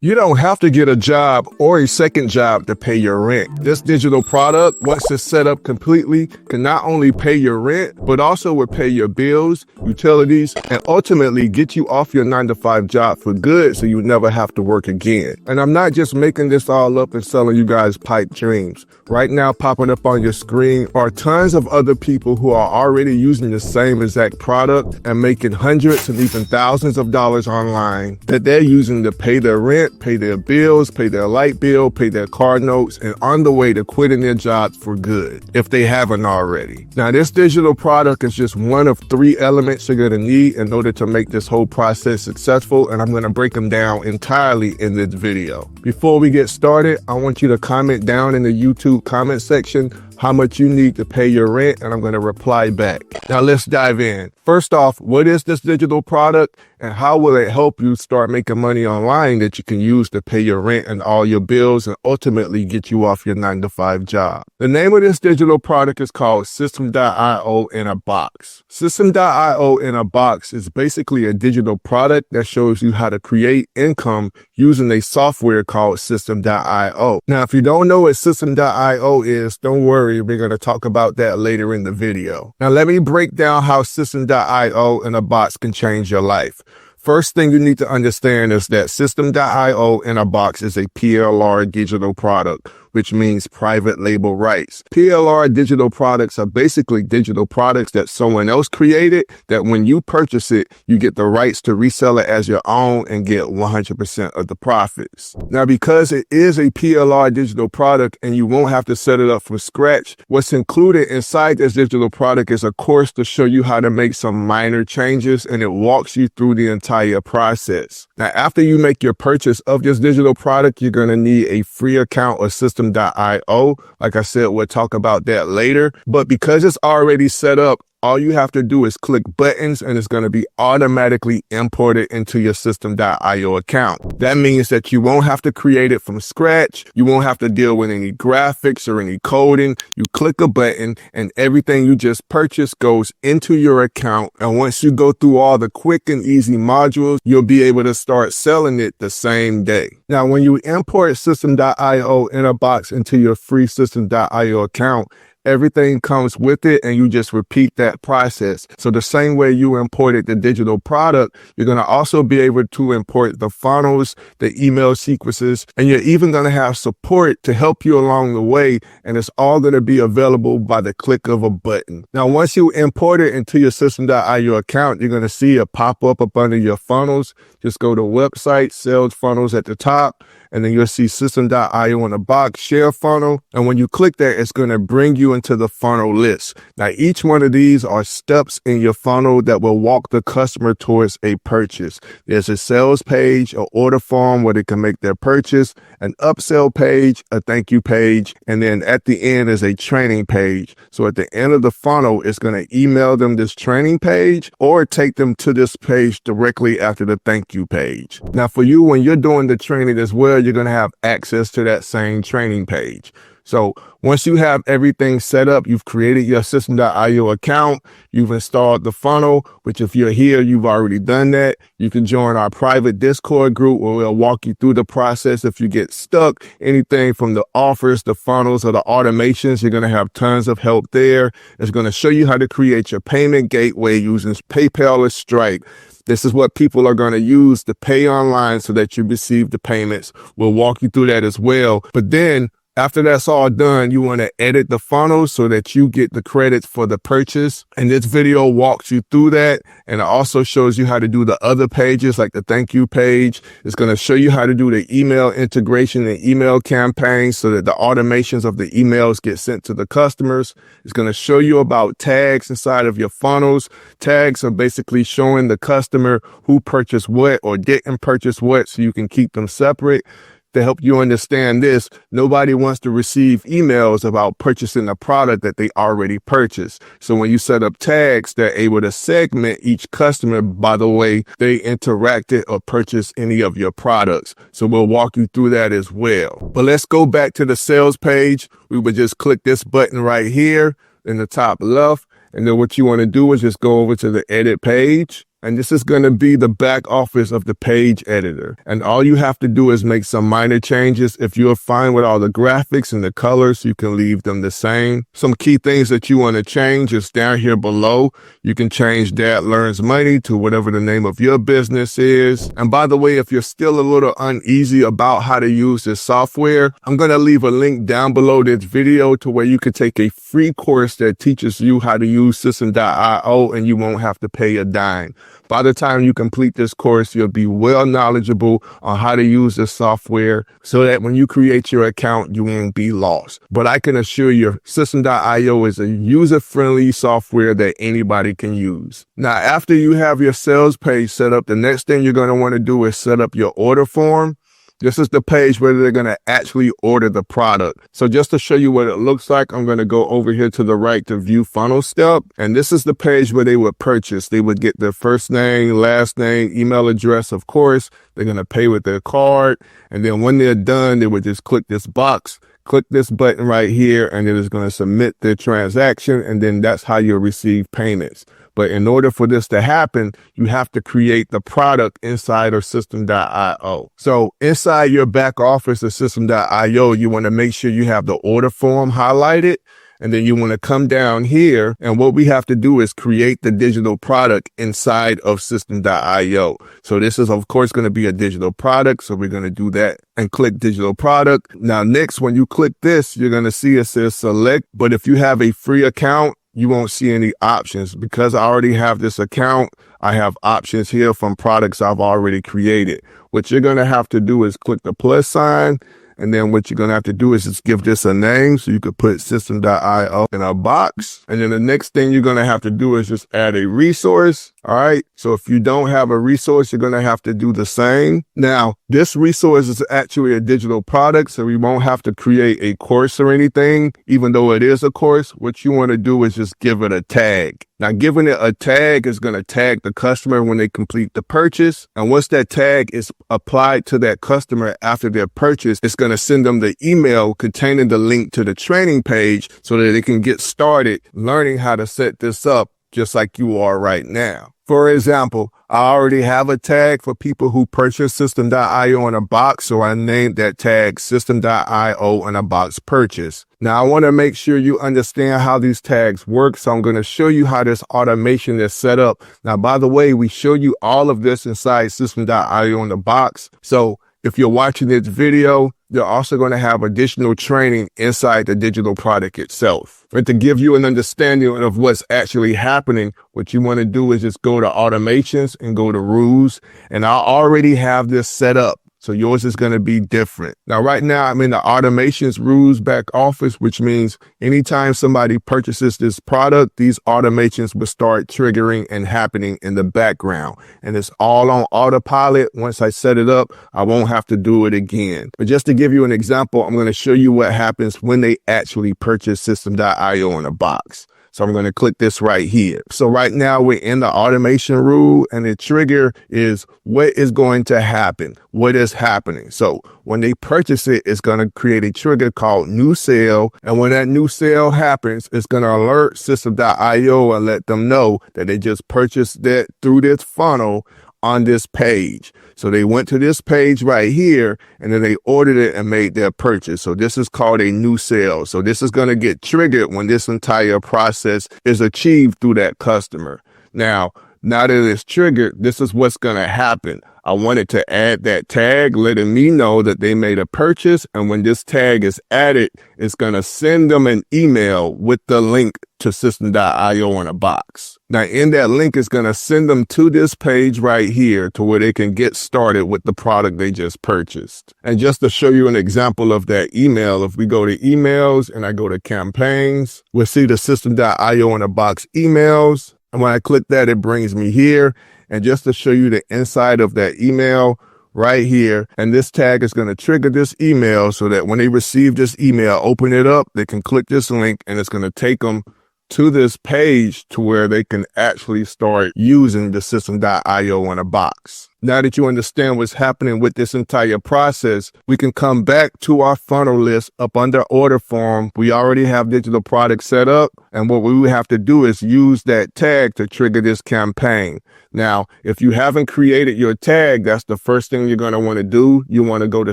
You don't have to get a job or a second job to pay your rent. This digital product, once it's set up completely, can not only pay your rent, but also will pay your bills, utilities, and ultimately get you off your 9-to-5 job for good so you never have to work again. And I'm not just making this all up and selling you guys pipe dreams. Right now, popping up on your screen are tons of other people who are already using the same exact product and making hundreds and even thousands of dollars online that they're using to pay their rent, pay their bills, pay their light bill, pay their car notes, and on the way to quitting their jobs for good, if they haven't already. Now, this digital product is just one of 3 elements you're going to need in order to make this whole process successful, and I'm going to break them down entirely in this video. Before we get started, I want you to comment down in the YouTube comment section how much you need to pay your rent, and I'm going to reply back. Now let's dive in. First off, what is this digital product and how will it help you start making money online that you can use to pay your rent and all your bills and ultimately get you off your 9-to-5 job? The name of this digital product is called System.io in a box. System.io in a box is basically a digital product that shows you how to create income using a software called System.io. Now, if you don't know what System.io is, don't worry. We're going to talk about that later in the video. Now, let me break down how System.io in a box can change your life. First thing you need to understand is that System.io in a box is a PLR digital product, which means private label rights. PLR digital products are basically digital products that someone else created that when you purchase it, you get the rights to resell it as your own and get 100% of the profits. Now, because it is a PLR digital product and you won't have to set it up from scratch, what's included inside this digital product is a course to show you how to make some minor changes, and it walks you through the entire process. Now, after you make your purchase of this digital product, you're going to need a free account or System.io. Like I said, we'll talk about that later. But because it's already set up, all you have to do is click buttons and it's going to be automatically imported into your System.io account. That means that you won't have to create it from scratch. You won't have to deal with any graphics or any coding. You click a button and everything you just purchased goes into your account. And once you go through all the quick and easy modules, you'll be able to start selling it the same day. Now, when you import System.io in a box into your free System.io account, everything comes with it and you just repeat that process. So the same way you imported the digital product, you're going to also be able to import the funnels, the email sequences, and you're even going to have support to help you along the way. And it's all going to be available by the click of a button. Now, once you import it into your System.io account, you're going to see a pop-up up under your funnels. Just go to website, sales funnels at the top, and then you'll see System.io in a box, share funnel. And when you click that, it's going to bring you into the funnel list. Now, each one of these are steps in your funnel that will walk the customer towards a purchase. There's a sales page, an order form where they can make their purchase, an upsell page, a thank you page, and then at the end is a training page. So at the end of the funnel, it's going to email them this training page or take them to this page directly after the thank you page. Now, for you, when you're doing the training as well, you're going to have access to that same training page. So once you have everything set up, you've created your System.io account, you've installed the funnel, which if you're here, you've already done that. You can join our private Discord group where we'll walk you through the process. If you get stuck, anything from the offers, the funnels, or the automations, you're going to have tons of help there. It's going to show you how to create your payment gateway using PayPal or Stripe. This is what people are going to use to pay online so that you receive the payments. We'll walk you through that as well. But then after that's all done, you want to edit the funnel so that you get the credits for the purchase. And this video walks you through that. And it also shows you how to do the other pages like the thank you page. It's going to show you how to do the email integration and email campaigns so that the automations of the emails get sent to the customers. It's going to show you about tags inside of your funnels. Tags are basically showing the customer who purchased what or didn't purchase what so you can keep them separate. To help you understand this, nobody wants to receive emails about purchasing a product that they already purchased. So when you set up tags, they're able to segment each customer by the way they interacted or purchased any of your products. So we'll walk you through that as well. But let's go back to the sales page. We would just click this button right here in the top left. And then what you want to do is just go over to the edit page. And this is going to be the back office of the page editor. And all you have to do is make some minor changes. If you're fine with all the graphics and the colors, you can leave them the same. Some key things that you want to change is down here below. You can change Dad Learns Money to whatever the name of your business is. And by the way, if you're still a little uneasy about how to use this software, I'm going to leave a link down below this video to where you can take a free course that teaches you how to use System.io and you won't have to pay a dime. By the time you complete this course, you'll be well knowledgeable on how to use this software so that when you create your account, you won't be lost. But I can assure you, System.io is a user-friendly software that anybody can use. Now, after you have your sales page set up, the next thing you're going to want to do is set up your order form. This is the page where they're going to actually order the product. So just to show you what it looks like, I'm going to go over here to the right to view funnel step. And this is the page where they would purchase. They would get their first name, last name, email address, of course. They're going to pay with their card. And then when they're done, they would just click this box, click this button right here, and it is going to submit their transaction. And then that's how you'll receive payments. But in order for this to happen, you have to create the product inside of System.io. So inside your back office of System.io, you want to make sure you have the order form highlighted. And then you want to come down here. And what we have to do is create the digital product inside of System.io. So this is, of course, going to be a digital product. So we're going to do that and click digital product. Now, next, when you click this, you're going to see it says select. But if you have a free account, you won't see any options. Because I already have this account, I have options here from products I've already created. What you're going to have to do is click the plus sign. And then what you're going to have to do is just give this a name. So you could put System.io in a box. And then the next thing you're going to have to do is just add a resource. All right. So if you don't have a resource, you're going to have to do the same. Now, this resource is actually a digital product, so we won't have to create a course or anything, even though it is a course. What you want to do is just give it a tag. Now, giving it a tag is going to tag the customer when they complete the purchase. And once that tag is applied to that customer after their purchase, it's going to send them the email containing the link to the training page so that they can get started learning how to set this up just like you are right now. For example, I already have a tag for people who purchase System.io in a box, so I named that tag System.io in a box purchase. Now, I want to make sure you understand how these tags work, so I'm going to show you how this automation is set up. Now, by the way, we show you all of this inside System.io in the box. So if you're watching this video, you're also going to have additional training inside the digital product itself. But to give you an understanding of what's actually happening, what you want to do is just go to automations and go to rules. And I already have this set up. So yours is going to be different. Now, right now, I'm in the automations rules back office, which means anytime somebody purchases this product, these automations will start triggering and happening in the background. And it's all on autopilot. Once I set it up, I won't have to do it again. But just to give you an example, I'm going to show you what happens when they actually purchase System.io in a box. So I'm going to click this right here. So right now we're in the automation rule, and the trigger is what is going to happen. What is happening? So when they purchase it, it's going to create a trigger called new sale. And when that new sale happens, it's going to alert System.io and let them know that they just purchased that through this funnel on this page. So they went to this page right here, and then they ordered it and made their purchase. So this is called a new sale. So this is going to get triggered when this entire process is achieved through that customer. Now that it's triggered, this is what's going to happen. I wanted to add that tag, letting me know that they made a purchase. And when this tag is added, it's going to send them an email with the link to System.io in a box. Now, in that link, it's going to send them to this page right here to where they can get started with the product they just purchased. And just to show you an example of that email, if we go to emails and I go to campaigns, we'll see the System.io in a box emails. And when I click that, it brings me here. And just to show you the inside of that email right here, and this tag is going to trigger this email so that when they receive this email, open it up, they can click this link and it's going to take them to this page to where they can actually start using the System.io in a box. Now that you understand what's happening with this entire process, we can come back to our funnel list up under order form. We already have digital products set up, and what we would have to do is use that tag to trigger this campaign. Now, if you haven't created your tag, that's the first thing you're going to want to do. You want to go to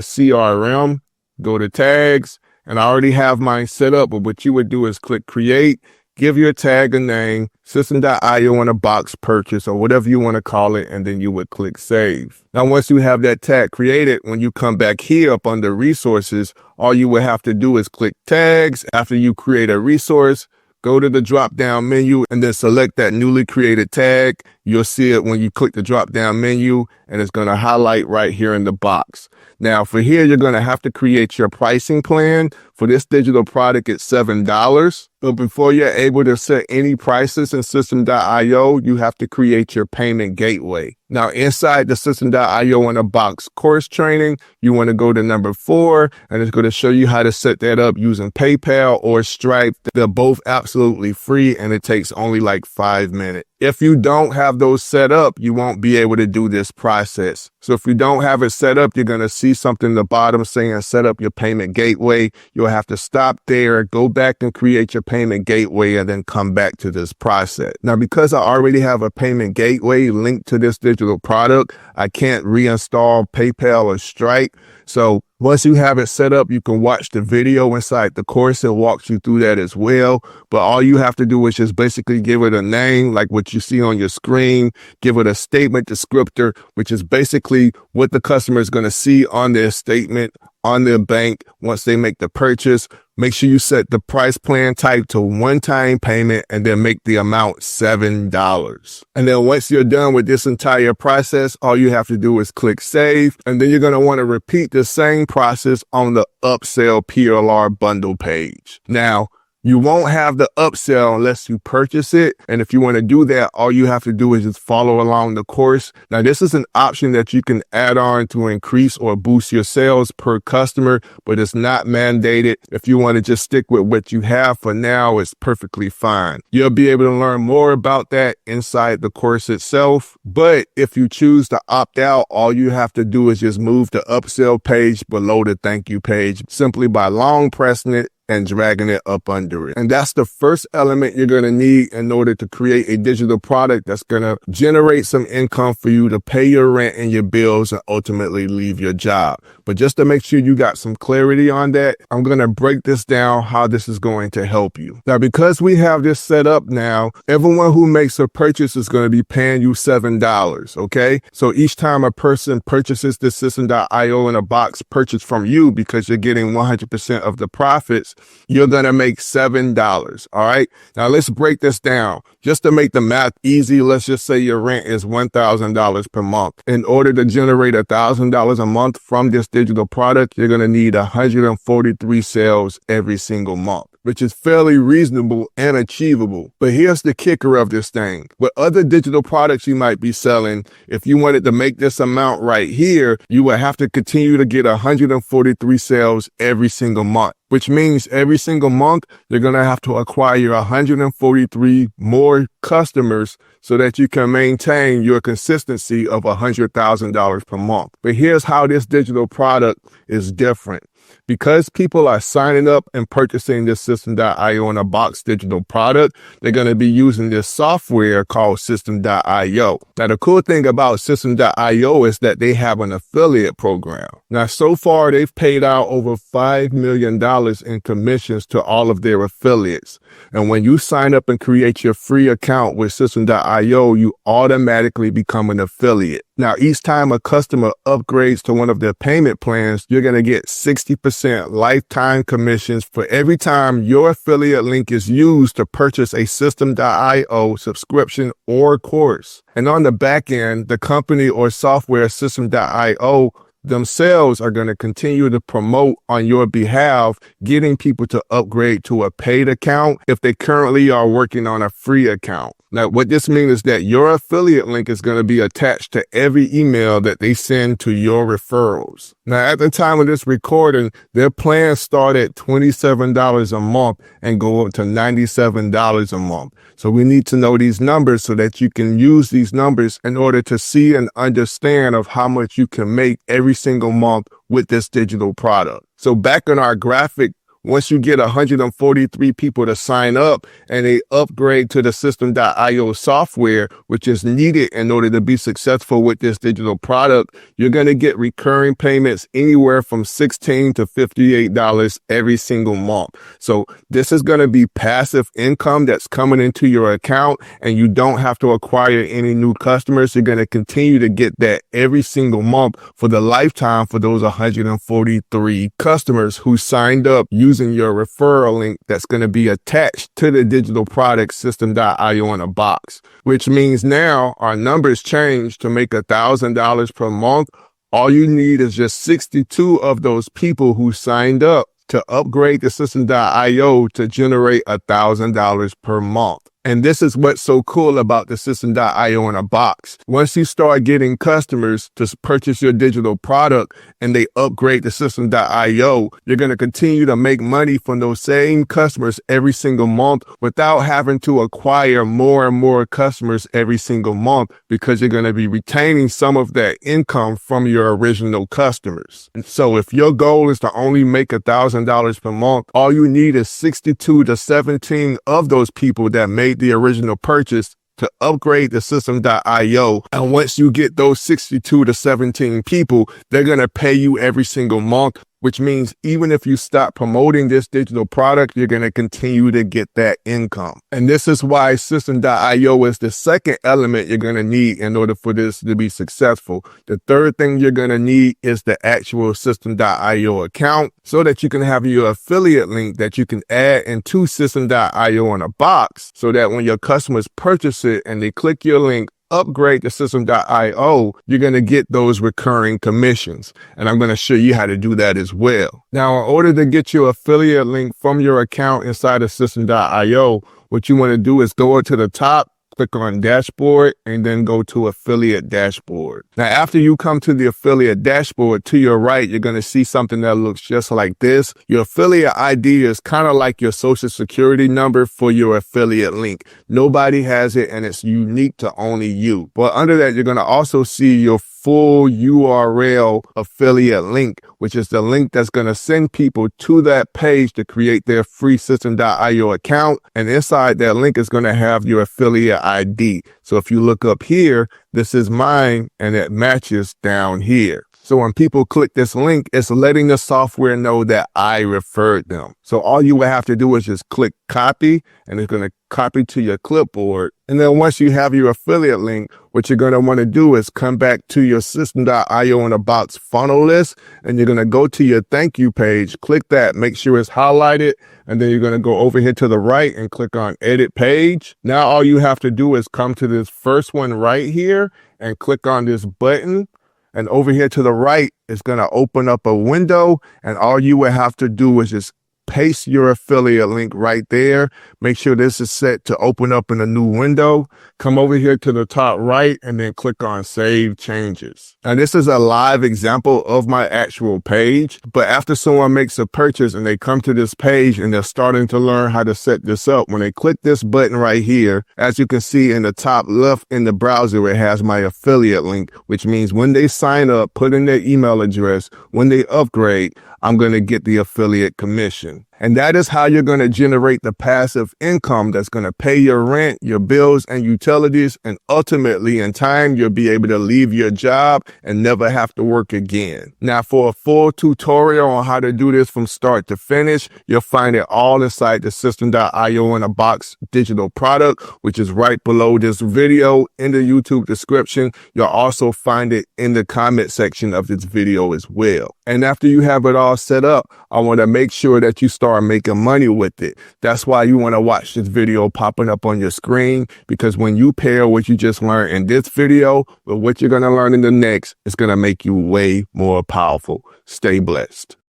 CRM, go to tags, and I already have mine set up, but what you would do is click create. Give your tag a name, System.io in a box purchase, or whatever you want to call it, and then you would click save. Now, once you have that tag created, when you come back here up under resources, all you would have to do is click tags. After you create a resource, go to the drop-down menu and then select that newly created tag. You'll see it when you click the drop-down menu, and it's going to highlight right here in the box. Now, for here, you're going to have to create your pricing plan. For this digital product, it's $7. But before you're able to set any prices in System.io, you have to create your payment gateway. Now, inside the System.io in a box course training, you want to go to number 4, and it's going to show you how to set that up using PayPal or Stripe. They're both absolutely free, and it takes only like 5 minutes. If you don't have those set up, you won't be able to do this process. So if you don't have it set up, you're going to see something at the bottom saying set up your payment gateway. You'll have to stop there, go back and create your payment gateway, and then come back to this process. Now, because I already have a payment gateway linked to this digital product, I can't reinstall PayPal or Stripe. So once you have it set up, you can watch the video inside the course. It walks you through that as well. But all you have to do is just basically give it a name, like what you see on your screen. Give it a statement descriptor, which is basically what the customer is going to see on their statement, on their bank once they make the purchase. Make sure you set the price plan type to one-time payment and then make the amount $7. And then once you're done with this entire process, all you have to do is click save. And then you're going to want to repeat the same process on the upsell PLR bundle page. Now, you won't have the upsell unless you purchase it. And if you want to do that, all you have to do is just follow along the course. Now, this is an option that you can add on to increase or boost your sales per customer, but it's not mandated. If you want to just stick with what you have for now, it's perfectly fine. You'll be able to learn more about that inside the course itself. But if you choose to opt out, all you have to do is just move the upsell page below the thank you page simply by long pressing it and dragging it up under it. And that's the first element you're going to need in order to create a digital product that's going to generate some income for you to pay your rent and your bills and ultimately leave your job. But just to make sure you got some clarity on that, I'm going to break this down how this is going to help you. Now, because we have this set up now, everyone who makes a purchase is going to be paying you $7, okay? So each time a person purchases this System.io in a box purchase from you, because you're getting 100% of the profits, you're going to make $7. All right. Now let's break this down just to make the math easy. Let's just say your rent is $1,000 per month. In order to generate $1,000 a month from this digital product, you're going to need 143 sales every single month, which is fairly reasonable and achievable. But here's the kicker of this thing. With other digital products you might be selling, if you wanted to make this amount right here, you would have to continue to get 143 sales every single month, which means every single month, you're going to have to acquire 143 more customers so that you can maintain your consistency of $100,000 per month. But here's how this digital product is different. Because people are signing up and purchasing this System.io in a box digital product, they're going to be using this software called System.io. Now, the cool thing about System.io is that they have an affiliate program. Now, so far, they've paid out over $5 million in commissions to all of their affiliates. And when you sign up and create your free account with System.io, you automatically become an affiliate. Now, each time a customer upgrades to one of their payment plans, you're going to get 60% lifetime commissions for every time your affiliate link is used to purchase a System.io subscription or course. And on the back end, the company or software System.io themselves are going to continue to promote on your behalf, getting people to upgrade to a paid account if they currently are working on a free account. Now, what this means is that your affiliate link is going to be attached to every email that they send to your referrals. Now, at the time of this recording, their plans start at $27 a month and go up to $97 a month. So we need to know these numbers so that you can use these numbers in order to see and understand of how much you can make every single month with this digital product. So back in our graphic, once you get 143 people to sign up and they upgrade to the System.io software, which is needed in order to be successful with this digital product, you're going to get recurring payments anywhere from $16 to $58 every single month. So this is going to be passive income that's coming into your account, and you don't have to acquire any new customers. You're going to continue to get that every single month for the lifetime for those 143 customers who signed up using your referral link that's going to be attached to the digital product System.io in a box, which means now our numbers change to make $1,000 per month. All you need is just 62 of those people who signed up to upgrade the System.io to generate $1,000 per month. And this is what's so cool about the System.io in a box. Once you start getting customers to purchase your digital product and they upgrade the System.io, you're going to continue to make money from those same customers every single month without having to acquire more and more customers every single month, because you're going to be retaining some of that income from your original customers. And so if your goal is to only make $1,000 per month, all you need is 62 to 17 of those people that made the original purchase to upgrade the System.io. And once you get those 62 to 17 people, they're going to pay you every single month, which means even if you stop promoting this digital product, you're going to continue to get that income. And this is why System.io is the second element you're going to need in order for this to be successful. The third thing you're going to need is the actual System.io account, so that you can have your affiliate link that you can add into System.io in a box, so that when your customers purchase it and they click your link, upgrade to System.io, you're going to get those recurring commissions. And I'm going to show you how to do that as well. Now, in order to get your affiliate link from your account inside of System.io, what you want to do is go to the top, click on dashboard, and then go to affiliate dashboard. Now, after you come to the affiliate dashboard, to your right, you're going to see something that looks just like this. Your affiliate ID is kind of like your social security number for your affiliate link. Nobody has it, and it's unique to only you. But under that, you're going to also see your full URL affiliate link, which is the link that's going to send people to that page to create their free System.io account. And inside that link is going to have your affiliate ID. So if you look up here, this is mine, and it matches down here. So when people click this link, it's letting the software know that I referred them. So all you would have to do is just click copy, and it's going to copy to your clipboard. And then once you have your affiliate link, what you're going to want to do is come back to your System.io in a box funnel list, and you're going to go to your thank you page, click that, make sure it's highlighted, and then you're going to go over here to the right and click on edit page. Now all you have to do is come to this first one right here and click on this button. And over here to the right, it's going to open up a window, and all you would have to do is just paste your affiliate link right there. Make sure this is set to open up in a new window. Come over here to the top right and then click on Save Changes. Now, this is a live example of my actual page, but after someone makes a purchase and they come to this page and they're starting to learn how to set this up, when they click this button right here, as you can see in the top left in the browser, it has my affiliate link, which means when they sign up, put in their email address, when they upgrade, I'm going to get the affiliate commission. And that is how you're going to generate the passive income that's going to pay your rent, your bills, and utilities. And ultimately, in time, you'll be able to leave your job and never have to work again. Now, for a full tutorial on how to do this from start to finish, you'll find it all inside the System.io in a box digital product, which is right below this video in the YouTube description. You'll also find it in the comment section of this video as well. And after you have it all set up, I want to make sure that you start making money with it. That's why you want to watch this video popping up on your screen, because when you pair what you just learned in this video with what you're going to learn in the next, it's going to make you way more powerful. Stay blessed.